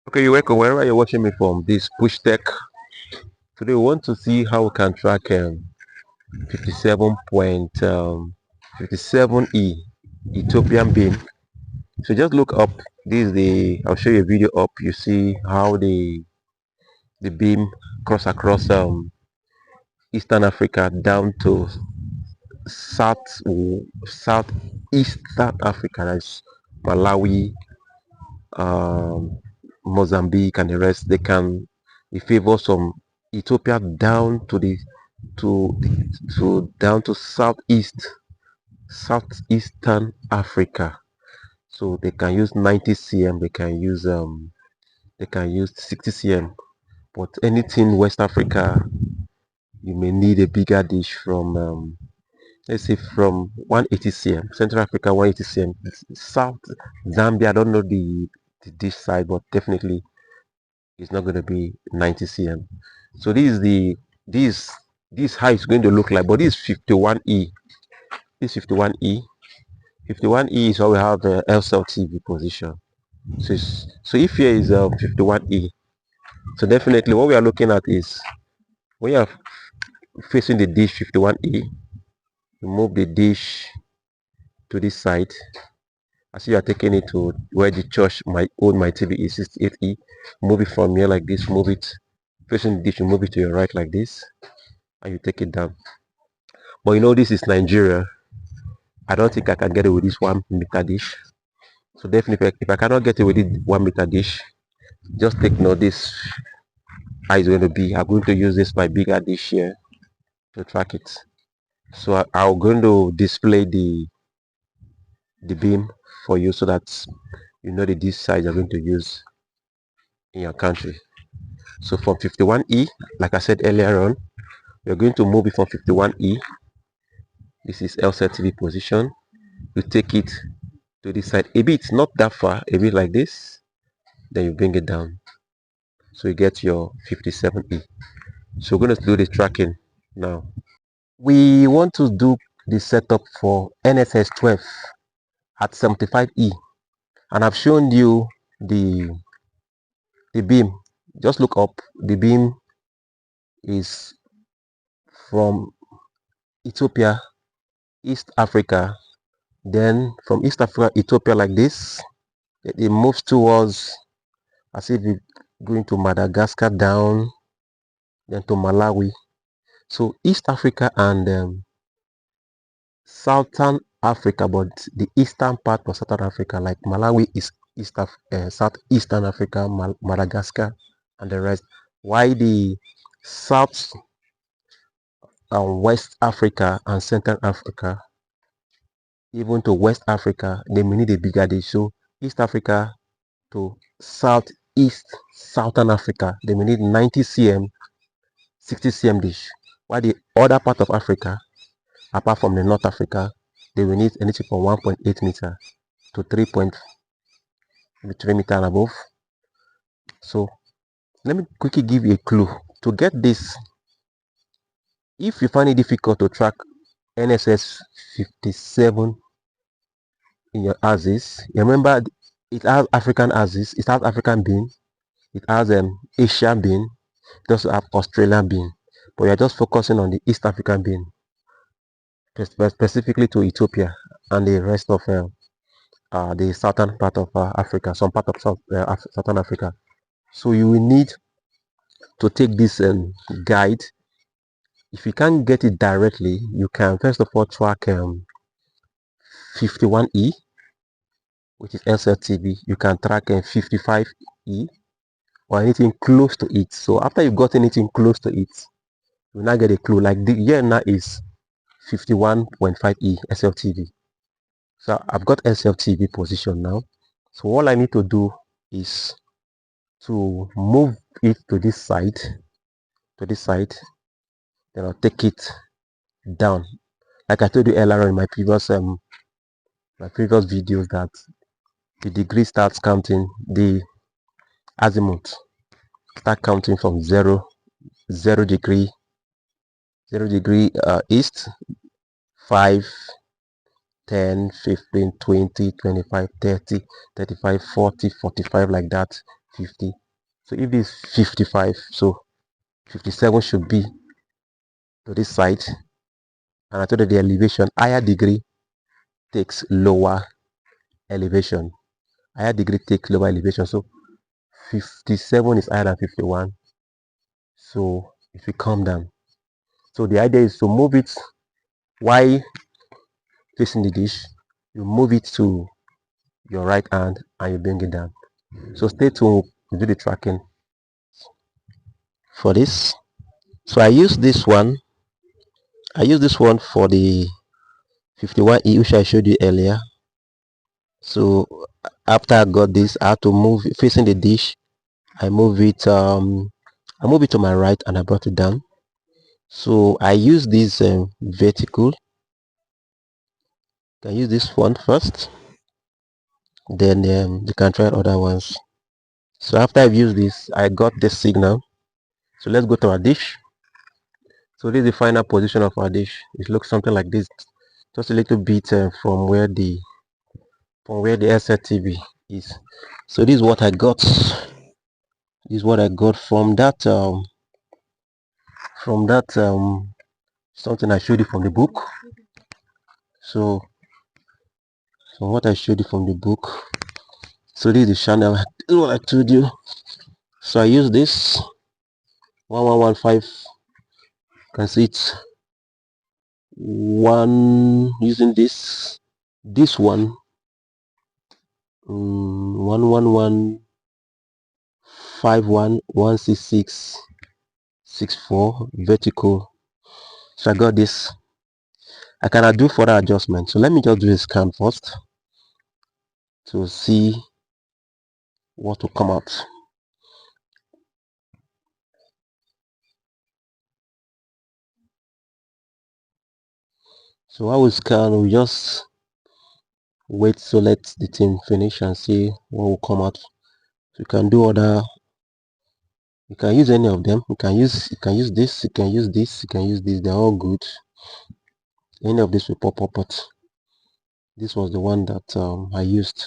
Okay, you're welcome wherever you're watching me from. This Push Tech. Today we want to see how we can track 57.57E Ethiopian bean. So just look up. This is the. I'll show you a video up. You see how the beam cross across Eastern Africa down to south southeastern Africa. That's Malawi, um, Mozambique, and the rest. They favor some Ethiopia down to the to down to southeastern Africa. So they can use 90 cm. They can use 60 cm. But anything West Africa, you may need a bigger dish from let's say from 180 cm. Central Africa 180 cm. South Zambia, I don't know the dish size, but definitely it's not going to be 90 cm. So this is the this this how it's going to look like, but this is 51e. This 51e. 51e is how we have the LCL TV position. So if here is 51e, so definitely what we are looking at is when you are facing the dish 51e, you move the dish to this side. As you are taking it to where the church might own my TV is 68e. Move it from here like this, move it facing the dish, you move it to your right like this, and you take it down. But you know this is Nigeria. I don't think I can get it with this 1 meter dish. So definitely if I cannot get it with this 1 meter dish, just take note this how it's going to be. I'm going to use this my bigger dish here to track it. So I'm going to display the beam for you so that you know the dish size you're going to use in your country. So from 51e, like I said earlier on, we're going to move it from 51e. This is LCD TV position. You take it to this side a bit, not that far, a bit like this. Then you bring it down. So you get your 57e. So we're going to do the tracking now. We want to do the setup for NSS 12 at 75e, and I've shown you the beam. Just look up. The beam is from Ethiopia, East Africa. Then from East Africa, Ethiopia like this. It moves towards as if it's going to Madagascar down, then to Malawi. So East Africa and Southern Africa, but the eastern part of Southern Africa, like Malawi, is Southeastern Africa, Madagascar, and the rest. Why the South and West Africa and Central Africa, even to West Africa, they may need a bigger dish. So East Africa to Southeast Southern Africa, they may need 90 cm, 60 cm dish. While the other part of Africa, apart from the North Africa, they will need anything from 1.8 meter to 3 meter and above. So let me quickly give you a clue. To get this, if you find it difficult to track NSS 57 in your axis, remember it has African axis, it has African bean, it has Asian bean, it also have Australian bean, but we are just focusing on the East African bean, specifically to Ethiopia and the rest of the southern part of Africa, some part of southern Africa. So you will need to take this guide. If you can't get it directly, you can first of all track 51e, which is LCTV. You can track 55e or anything close to it. So after you've got anything close to it, you now get a clue. Like the year now is 51.5e SLTV. So I've got SLTV position now. So all I need to do is to move it to this side, then I'll take it down. Like I told you earlier in my previous videos that the degree starts counting, the azimuth start counting from 0 degree east, 5, 10, 15, 20, 25, 30, 35, 40, 45 like that, 50. So if this is 55, so 57 should be to this side. And I told you the elevation, higher degree takes lower elevation. Higher degree takes lower elevation. So 57 is higher than 51. So if we come down. So the idea is to move it while facing the dish. You move it to your right hand and you bring it down. So stay tuned to do the tracking for this. So I use this one. I use this one for the 51E which I showed you earlier. So after I got this, I had to move facing the dish. I move it to my right and I brought it down. So I use this vertical. You can use this one first, then you can try other ones. So after I've used this, I got the signal. So let's go to our dish. So this is the final position of our dish. It looks something like this, just a little bit from where the SLTV is. So this is what I got. This is what I got from that something I showed you from the book. So what I showed you from the book. So this is the channel. This is what I told you. So I use this 1115. You can see it. One using this one 11151166664 vertical. So I got this. I cannot do further adjustment. So let me just do a scan first to see what will come out. So while we scan, we just wait to let the thing finish and see what will come out. So you can do other, you can use any of them. You can use this, you can use this, you can use this. They're all good. Any of this will pop up, but this was the one that I used.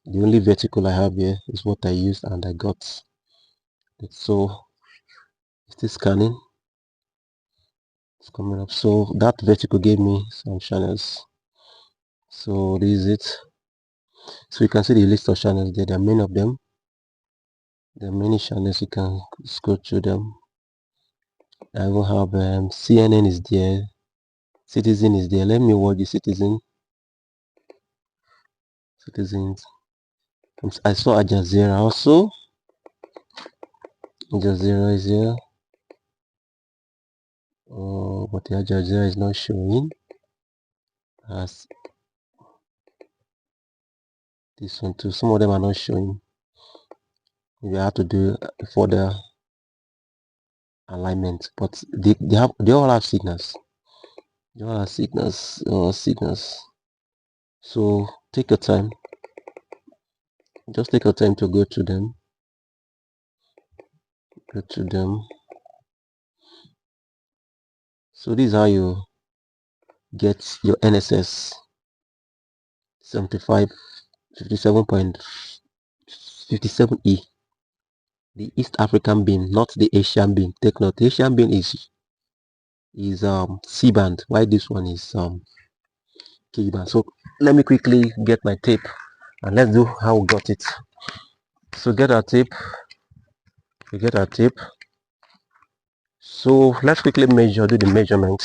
The only vertical I have here is what I used and I got it. So it's still scanning. It's coming up. So that vertical gave me some channels. So this is it. So you can see the list of channels there. There are many of them. There are many channels. You can scroll through them. I will have CNN is there. Citizen is there. Let me watch the Citizens. I saw Al Jazeera also. Al Jazeera is here. But the Al Jazeera is not showing. As this one too. Some of them are not showing. We have to do further alignment, but they all have signals. They all have signals. So take your time. Just take your time to go to them. So this is how you get your NSS 57.57E, the East African beam, not the Asian beam. Take note, the Asian beam is C band, while this one is K band. So let me quickly get my tape and let's do how we got it. So get our tape. We get our tape. So let's quickly do the measurement.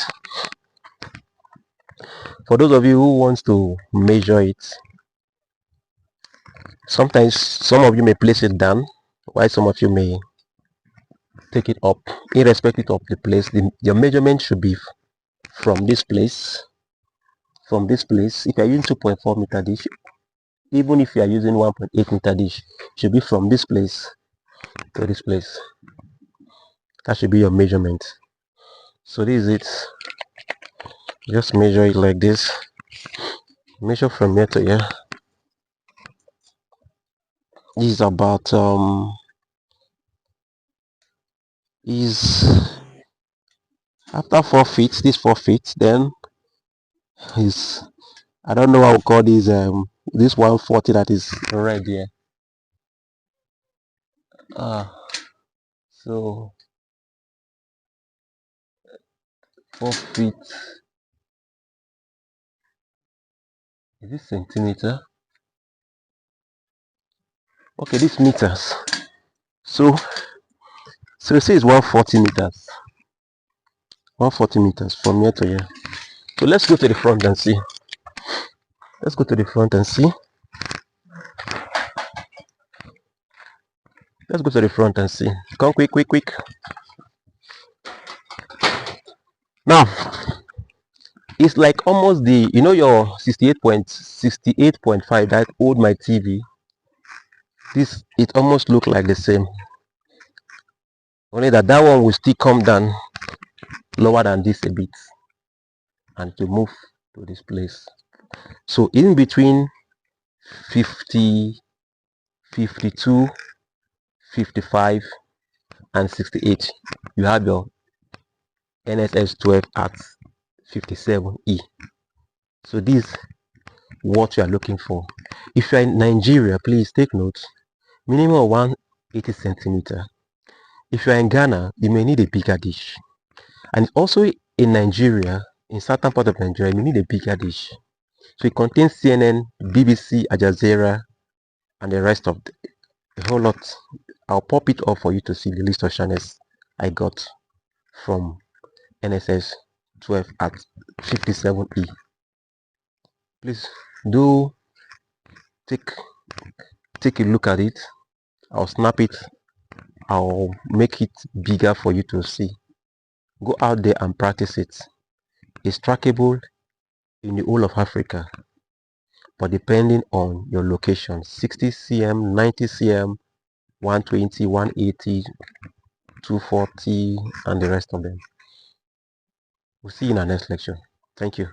For those of you who wants to measure it, sometimes some of you may place it down, while some of you may take it up. Irrespective of the place, your measurement should be from this place. If you are using 2.4 meter dish, even if you are using 1.8 meter dish, should be from this place to this place. That should be your measurement. So this is it. Just measure it like this. Measure from here to here. This is about is after 4 feet. This 4 feet, then is, I don't know how to call this 140 that is red here. So 4 feet, is this centimeter? Okay, this meters. So say it's 140 meters. 140 meters from here to here. So let's go to the front and see. Let's go to the front and see. Let's go to the front and see. Come quick, quick, quick. Now, it's like almost the, you know, your 68.5 that old my TV. This, it almost look like the same. Only that one will still come down lower than this a bit and to move to this place. So in between 50, 52, 55 and 68, you have your NSS 12 at 57E. So this is what you are looking for. If you are in Nigeria, please take note, minimum of 180 centimeter. If you are in Ghana, you may need a bigger dish. And also in Nigeria, in certain part of Nigeria, you may need a bigger dish. So it contains CNN, BBC, Al Jazeera, and the rest of the whole lot. I'll pop it up for you to see the list of channels I got from NSS 12 at 57E. Please do take a look at it. I'll snap it. I'll make it bigger for you to see. Go out there and practice it. It's trackable in the whole of Africa, but depending on your location, 60 cm, 90 cm, 120, 180, 240, and the rest of them. We'll see you in our next lecture. Thank you.